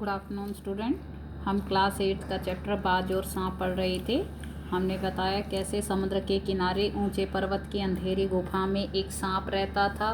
Good afternoon student. हम class 8 का chapter बाज और सांप पढ़ रहे थे। हमने बताया कैसे समुद्र के किनारे ऊंचे पर्वत की अंधेरी गुफा में एक सांप रहता था।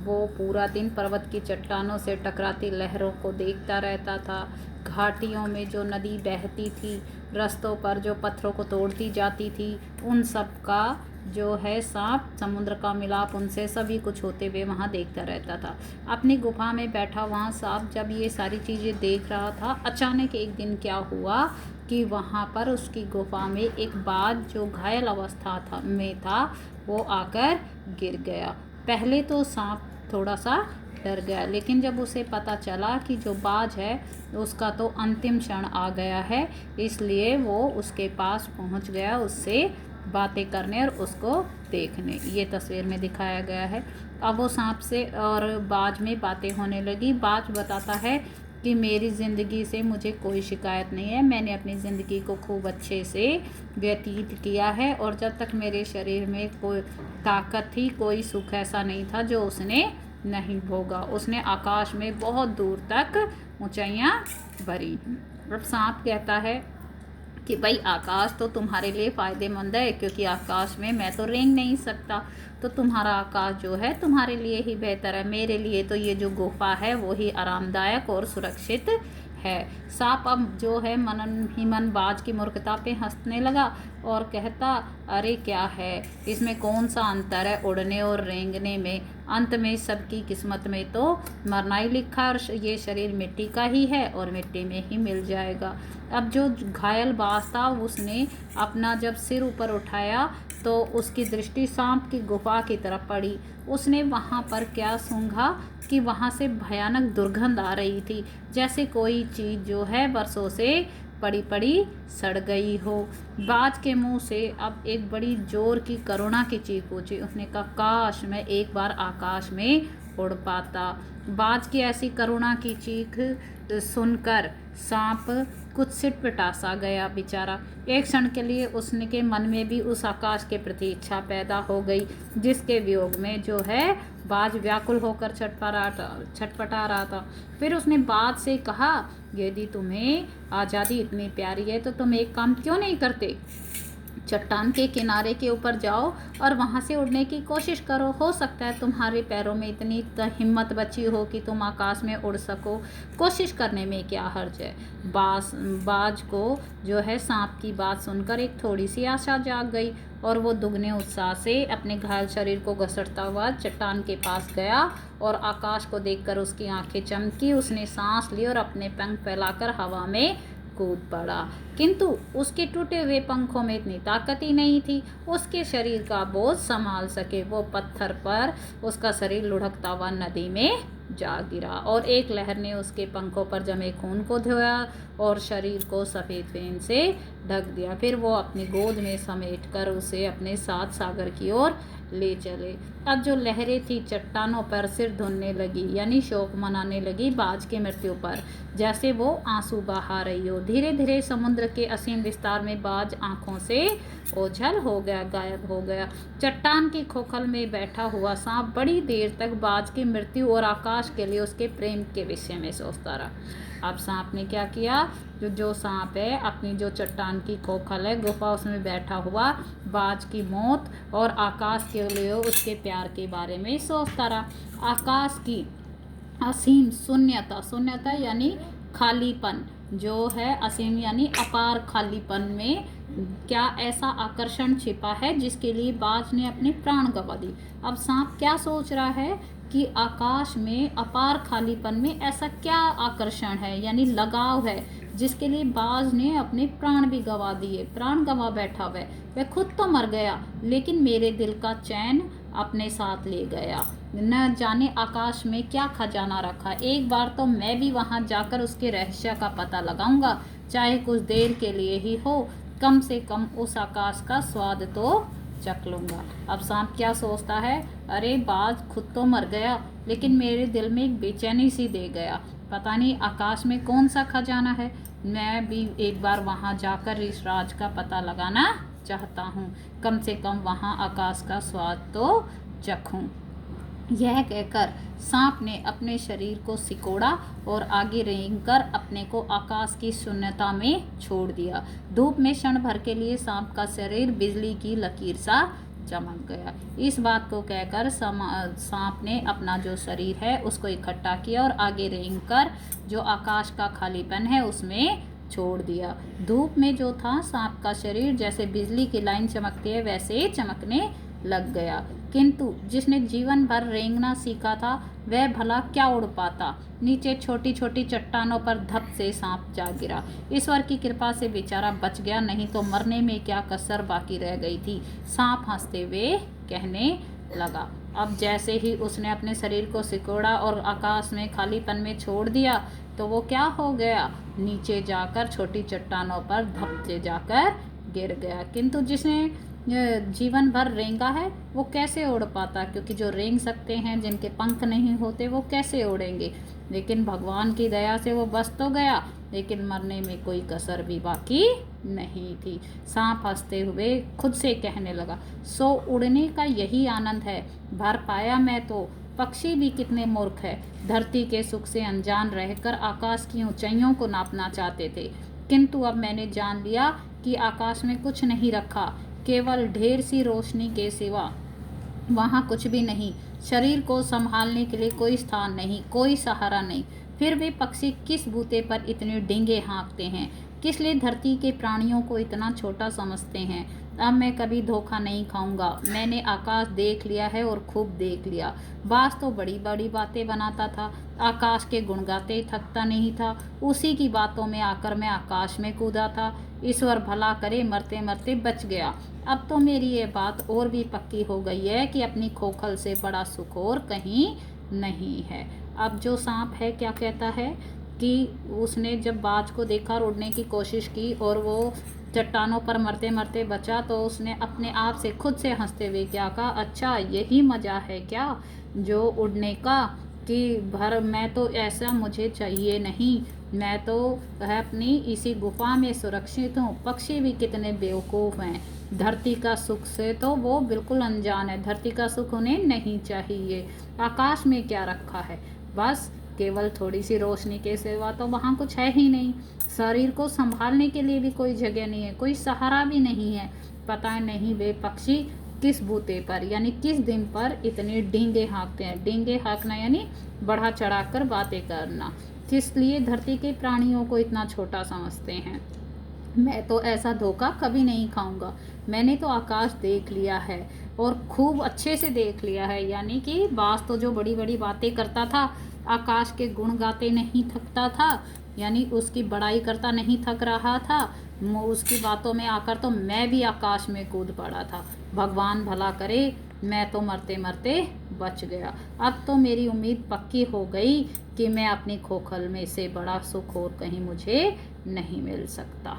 वो पूरा दिन पर्वत की चट्टानों से टकराती लहरों को देखता रहता था। घाटियों में जो नदी बहती थी, रास्तों पर जो पत्थरों को तोड़ती जाती थी, उन सब का जो है सांप समुद्र का मिलाप उनसे सभी कुछ होते हुए वहाँ देखता रहता था। अपनी गुफा में बैठा वहाँ सांप जब ये सारी चीज़ें देख रहा था, अचानक एक दिन क्या हुआ कि वहाँ पर उसकी गुफा में एक बाज जो घायल अवस्था में था वो आकर गिर गया। पहले तो सांप थोड़ा सा डर गया, लेकिन जब उसे पता चला कि जो बाज है उसका तो अंतिम क्षण आ गया है, इसलिए वो उसके पास पहुँच गया उससे बातें करने और उसको देखने। ये तस्वीर में दिखाया गया है। अब वो सांप से और बाज में बातें होने लगी। बाज बताता है कि मेरी ज़िंदगी से मुझे कोई शिकायत नहीं है, मैंने अपनी ज़िंदगी को खूब अच्छे से व्यतीत किया है और जब तक मेरे शरीर में कोई ताकत थी, कोई सुख ऐसा नहीं था जो उसने नहीं भोगा। उसने आकाश में बहुत दूर तक ऊंचाइयां भरी। अब सांप कहता है कि भाई आकाश तो तुम्हारे लिए फ़ायदेमंद है, क्योंकि आकाश में मैं तो रेंग नहीं सकता, तो तुम्हारा आकाश जो है तुम्हारे लिए ही बेहतर है। मेरे लिए तो ये जो गुफा है वो ही आरामदायक और सुरक्षित है। सांप अब जो है मनन ही मन बाज की मूर्खता पे हंसने लगा और कहता, अरे क्या है इसमें, कौन सा अंतर है उड़ने और रेंगने में। अंत में सबकी किस्मत में तो मरना ही लिखा है और ये शरीर मिट्टी का ही है और मिट्टी में ही मिल जाएगा। अब जो घायल बाज था उसने अपना जब सिर ऊपर उठाया तो उसकी दृष्टि सांप की गुफा की तरफ पड़ी। उसने वहाँ पर क्या सूंघा कि वहाँ से भयानक दुर्गंध आ रही थी, जैसे कोई चीज़ जो है बरसों से पड़ी पड़ी सड़ गई हो। बाज के मुंह से अब एक बड़ी जोर की करुणा की चीख पूछी। उसने कहा, काश मैं एक बार आकाश में उड़ पाता। बाज की ऐसी करुणा की चीख सुनकर सांप कुछ सिटपिटा सा गया बेचारा। एक क्षण के लिए उसने के मन में भी उस आकाश के प्रति इच्छा पैदा हो गई, जिसके वियोग में जो है बाज व्याकुल होकर छटपटा रहा था। फिर उसने बाज से कहा, यदि तुम्हें आज़ादी इतनी प्यारी है तो तुम एक काम क्यों नहीं करते, चट्टान के किनारे के ऊपर जाओ और वहाँ से उड़ने की कोशिश करो। हो सकता है तुम्हारे पैरों में इतनी हिम्मत बची हो कि तुम आकाश में उड़ सको। कोशिश करने में क्या हर्ज है। बाज को जो है सांप की बात सुनकर एक थोड़ी सी आशा जाग गई और वो दुगने उत्साह से अपने घायल शरीर को घसटता हुआ चट्टान के पास गया और आकाश को देखकर उसकी आंखें चमकी। उसने सांस ली और अपने पंख फैलाकर हवा में कूद पड़ा, किंतु उसके टूटे हुए पंखों में इतनी ताकत ही नहीं थी उसके शरीर का बोझ संभाल सके। वो पत्थर पर उसका शरीर लुढ़कता हुआ नदी में जा गिरा और एक लहर ने उसके पंखों पर जमे खून को धोया और शरीर को सफ़ेद फेन से ढक दिया। फिर वो अपनी गोद में समेटकर उसे अपने साथ सागर की ओर ले चले। अब जो लहरें थी चट्टानों पर सिर धुनने लगी, यानी शोक मनाने लगी बाज की मृत्यु पर, जैसे वो आंसू बहा रही हो। धीरे धीरे समुद्र के असीम विस्तार में बाज आंखों से ओझल हो गया, गायब हो गया। चट्टान की खोखल में बैठा हुआ सांप बड़ी देर तक बाज की मृत्यु और आकाश के लिए उसके प्रेम के विषय में सोचता रहा। अब सांप ने क्या किया, जो सांप है अपनी जो चट्टान की खोखल है गुफा उसमें बैठा हुआ बाज की मौत और आकाश के लिए उसके प्यार के बारे में सोचता रहा। आकाश की असीम शून्यता यानी खालीपन जो है, असीम यानी अपार खालीपन में क्या ऐसा आकर्षण छिपा है जिसके लिए बाज ने अपने प्राण गंवा दी। अब सांप क्या सोच रहा है कि आकाश में अपार खालीपन में ऐसा क्या आकर्षण है, यानी लगाव है, जिसके लिए बाज ने अपने प्राण भी गंवा दिए, प्राण गंवा बैठा हुआ है। वह खुद तो मर गया लेकिन मेरे दिल का चैन अपने साथ ले गया। न जाने आकाश में क्या खजाना रखा। एक बार तो मैं भी वहां जाकर उसके रहस्य का पता लगाऊंगा, चाहे कुछ देर के लिए ही हो, कम से कम उस आकाश का स्वाद तो चख लूँगा। अब सांप क्या सोचता है, अरे बाज खुद तो मर गया लेकिन मेरे दिल में एक बेचैनी सी दे गया। पता नहीं आकाश में कौन सा खजाना है। मैं भी एक बार वहां जाकर इस राज का पता लगाना चाहता हूँ, कम से कम वहां आकाश का स्वाद तो चखूँ। यह कहकर सांप ने अपने शरीर को सिकोड़ा और आगे रेंगकर अपने को आकाश की शून्यता में छोड़ दिया। धूप में क्षण भर के लिए सांप का शरीर बिजली की लकीर सा चमक गया। इस बात को कहकर सांप ने अपना जो शरीर है उसको इकट्ठा किया और आगे रेंगकर जो आकाश का खालीपन है उसमें छोड़ दिया। धूप में जो था सांप का शरीर जैसे बिजली की लाइन चमकती है वैसे चमकने लग गया। किंतु जिसने जीवन भर रेंगना सीखा था वह भला क्या उड़ पाता। नीचे छोटी छोटी चट्टानों पर धप से सांप जा गिरा। ईश्वर की कृपा से बेचारा बच गया, नहीं तो मरने में क्या कसर बाकी रह गई थी। सांप हंसते हुए कहने लगा। अब जैसे ही उसने अपने शरीर को सिकोड़ा और आकाश में खालीपन में छोड़ दिया तो वो क्या हो गया, नीचे जाकर छोटी चट्टानों पर धप से जाकर गिर गया। किंतु जिसने जीवन भर रेंगा है वो कैसे उड़ पाता, क्योंकि जो रेंग सकते हैं जिनके पंख नहीं होते वो कैसे उड़ेंगे। लेकिन भगवान की दया से वो बच तो गया, लेकिन मरने में कोई कसर भी बाकी नहीं थी। सांप हंसते हुए खुद से कहने लगा, सो उड़ने का यही आनंद है। भर पाया मैं तो। पक्षी भी कितने मूर्ख है, धरती के सुख से अनजान रहकर आकाश की ऊंचाइयों को नापना चाहते थे। किंतु अब मैंने जान लिया कि आकाश में कुछ नहीं रखा, केवल ढेर सी रोशनी के सिवा वहाँ कुछ भी नहीं। शरीर को संभालने के लिए कोई स्थान नहीं, कोई सहारा नहीं। फिर भी पक्षी किस बूते पर इतने डींगे हाँकते हैं, किस लिए धरती के प्राणियों को इतना छोटा समझते हैं। अब मैं कभी धोखा नहीं खाऊंगा। मैंने आकाश देख लिया है और खूब देख लिया। बाज तो बड़ी बड़ी बातें बनाता था, आकाश के गुण गाते थकता नहीं था। उसी की बातों में आकर मैं आकाश में कूदा था। ईश्वर भला करे मरते मरते बच गया। अब तो मेरी ये बात और भी पक्की हो गई है कि अपनी खोखल से बड़ा सुख और कहीं नहीं है। अब जो सांप है क्या कहता है कि उसने जब बाज को देखा और उड़ने की कोशिश की और वो चट्टानों पर मरते मरते बचा, तो उसने अपने आप से खुद से हंसते हुए क्या कहा, अच्छा यही मज़ा है क्या जो उड़ने का, कि भर मैं तो ऐसा मुझे चाहिए नहीं। मैं तो अपनी इसी गुफा में सुरक्षित हूँ। पक्षी भी कितने बेवकूफ़ हैं, धरती का सुख से तो वो बिल्कुल अनजान है। धरती का सुख उन्हें नहीं चाहिए। आकाश में क्या रखा है, बस केवल थोड़ी सी रोशनी के सिवा तो वहाँ कुछ है ही नहीं। शरीर को संभालने के लिए भी कोई जगह नहीं है, कोई सहारा भी नहीं है। पता नहीं वे पक्षी किस बूते पर यानी किस दिन पर इतने डींगे हाँकते हैं। डींगे हाँकना यानी बढ़ा चढ़ाकर बातें करना। किस लिए धरती के प्राणियों को इतना छोटा समझते हैं। मैं तो ऐसा धोखा कभी नहीं खाऊंगा। मैंने तो आकाश देख लिया है और खूब अच्छे से देख लिया है। यानी कि बाज तो जो बड़ी बड़ी बातें करता था, आकाश के गुण गाते नहीं थकता था, यानी उसकी बड़ाई करता नहीं थक रहा था। उसकी बातों में आकर तो मैं भी आकाश में कूद पड़ा था। भगवान भला करे मैं तो मरते मरते बच गया। अब तो मेरी उम्मीद पक्की हो गई कि मैं अपनी खोखल में से बड़ा सुख और कहीं मुझे नहीं मिल सकता।